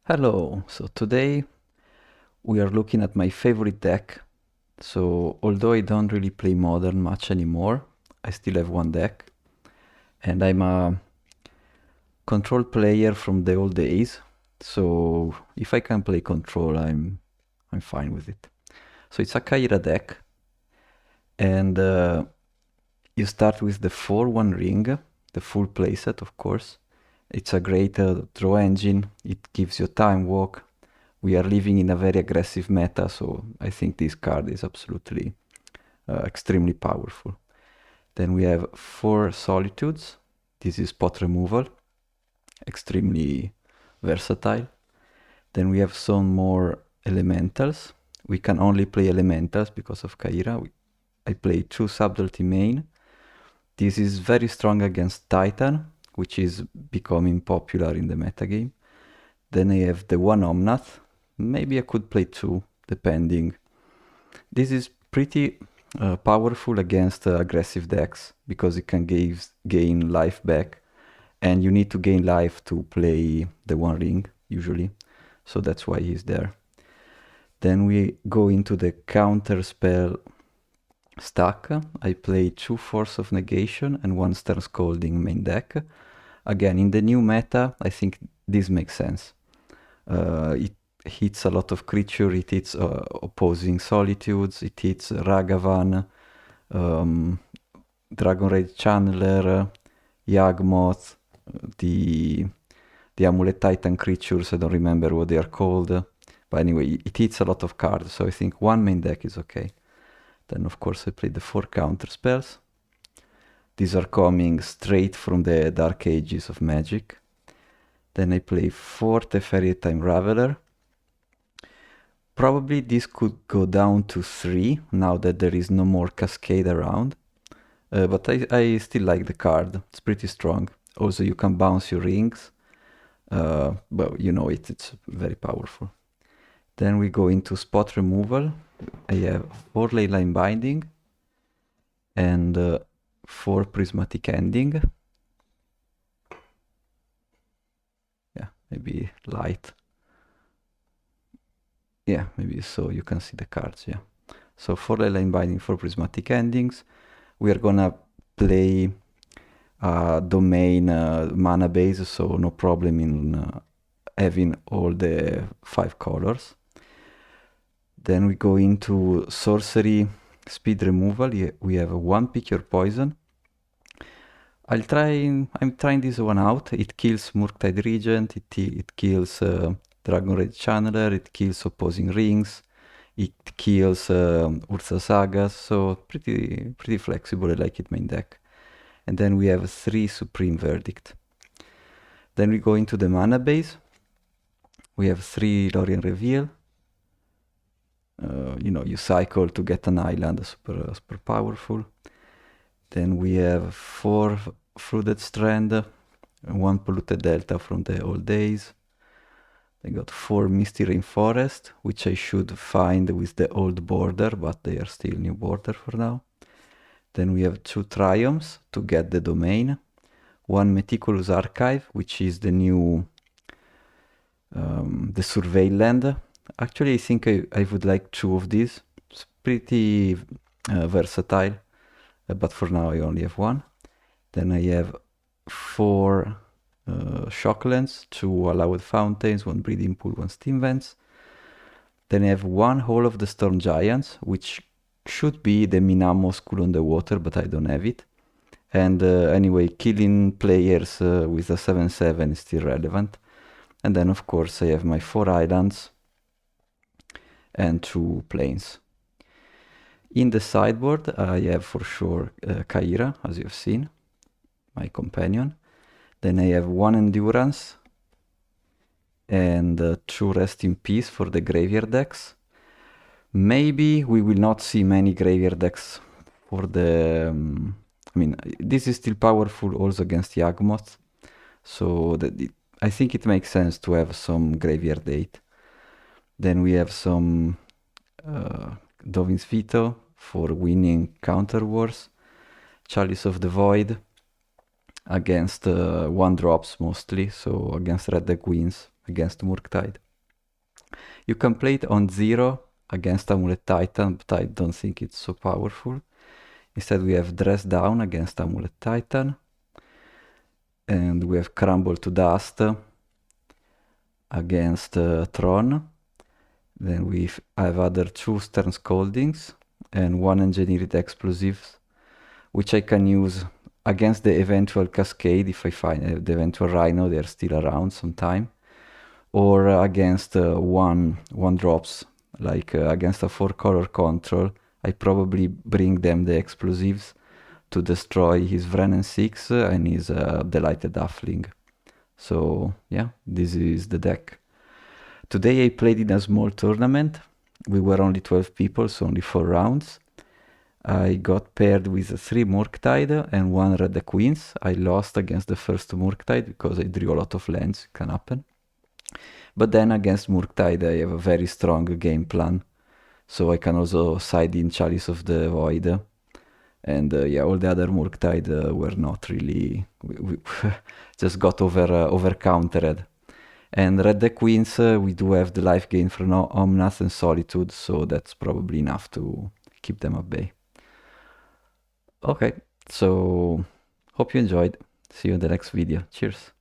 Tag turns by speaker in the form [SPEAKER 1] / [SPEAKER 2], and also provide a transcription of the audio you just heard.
[SPEAKER 1] Hello, so today we are looking at my favorite deck. So although I don't really play Modern much anymore, I still have one deck. And I'm a control player from the old days. So if I can play control, I'm fine with it. So it's a Kaira deck. And you start with the 4-1 ring, the full playset of course. It's a great draw engine, it gives you time walk. We are living in a very aggressive meta, so I think this card is absolutely extremely powerful. Then we have 4 Solitudes. This is spot removal, extremely versatile. Then we have some more Elementals. We can only play Elementals because of Kaira. I play 2 Subtlety main. This is very strong against Titan, which is becoming popular in the metagame. Then I have the 1 Omnath. Maybe I could play 2, depending. This is pretty powerful against aggressive decks, because it can gain life back. And you need to gain life to play the 1 ring, usually. So that's why he's there. Then we go into the counter spell stack. I play 2 Force of Negation and 1 Stern Scolding main deck. Again, in the new meta, I think this makes sense. It hits a lot of creature, it hits opposing Solitudes, it hits Ragavan, Dragon Rage Channeler, Yawgmoth, the Amulet Titan creatures, I don't remember what they are called. But anyway, it hits a lot of cards, so I think 1 main deck is okay. Then of course I play the 4 counter spells. These are coming straight from the Dark Ages of Magic. Then I play 4 Teferi Time Raveler. Probably this could go down to 3 now that there is no more Cascade around. But I still like the card, it's pretty strong. Also you can bounce your rings. Well, you know it's very powerful. Then we go into spot removal. I have 4 Leyline Binding and 4 Prismatic Ending. Yeah, maybe light. Yeah, maybe so you can see the cards, yeah. So 4 Leyline Binding, 4 Prismatic Endings. We are gonna play domain mana base, so no problem in having all the 5 colors. Then we go into sorcery speed removal. We have 1 Pick Your Poison. I'm trying this one out. It kills Murktide Regent, it kills Dragon Rage Channeler, it kills opposing rings, it kills Ursa Sagas, so pretty flexible. I like it main deck. And then we have 3 Supreme Verdict. Then we go into the mana base. We have 3 Lorien Reveal. You know, you cycle to get an island, super powerful. Then we have 4 Fruited Strand, 1 Polluted Delta from the old days. I got 4 Misty Rainforest, which I should find with the old border, but they are still new border for now. Then we have 2 Triumphs to get the domain. 1 Meticulous Archive, which is the new the Survey Land. Actually, I think I would like 2 of these. It's pretty versatile, but for now I only have 1. Then I have 4 Shocklands, 2 Allowed Fountains, 1 Breeding Pool, 1 Steam Vents. Then I have 1 Hall of the Storm Giants, which should be the Minamo School on the Water, but I don't have it. And anyway, killing players with a 7/7 is still relevant. And then of course I have my 4 islands and 2 plains. In the sideboard I have for sure Kaira, as you've seen, my companion. Then I have 1 Endurance and 2 Rest in Peace for the graveyard decks. Maybe we will not see many graveyard decks for the... I mean, this is still powerful also against Yawgmoth, so I think it makes sense to have some graveyard 8. Then we have some Dovin's Veto for winning counter wars, Chalice of the Void against 1-drops mostly, so against red deck wins against Murktide. You can play it on 0 against Amulet Titan, but I don't think it's so powerful. Instead we have Dress Down against Amulet Titan, and we have Crumble to Dust against Tron. Then we have other 2 Stern Scoldings and 1 Engineered Explosives, which I can use against the eventual Cascade if I find the eventual Rhino, they're still around sometime, or against 1 drops, like against a 4-color control. I probably bring them the explosives to destroy his Vrennen 6 and his Delighted Halfling. So yeah, this is the deck. Today I played in a small tournament. We were only 12 people, so only 4 rounds. I got paired with 3 Murktide and 1 Red Queens. I lost against the first Murktide because I drew a lot of lands, it can happen. But then against Murktide I have a very strong game plan. So I can also side in Chalice of the Void. And yeah, all the other Murktide were not really... we just got over countered. And Red the Queens, we do have the life gain from Omnath and Solitude, so that's probably enough to keep them at bay. Okay, so hope you enjoyed. See you in the next video. Cheers.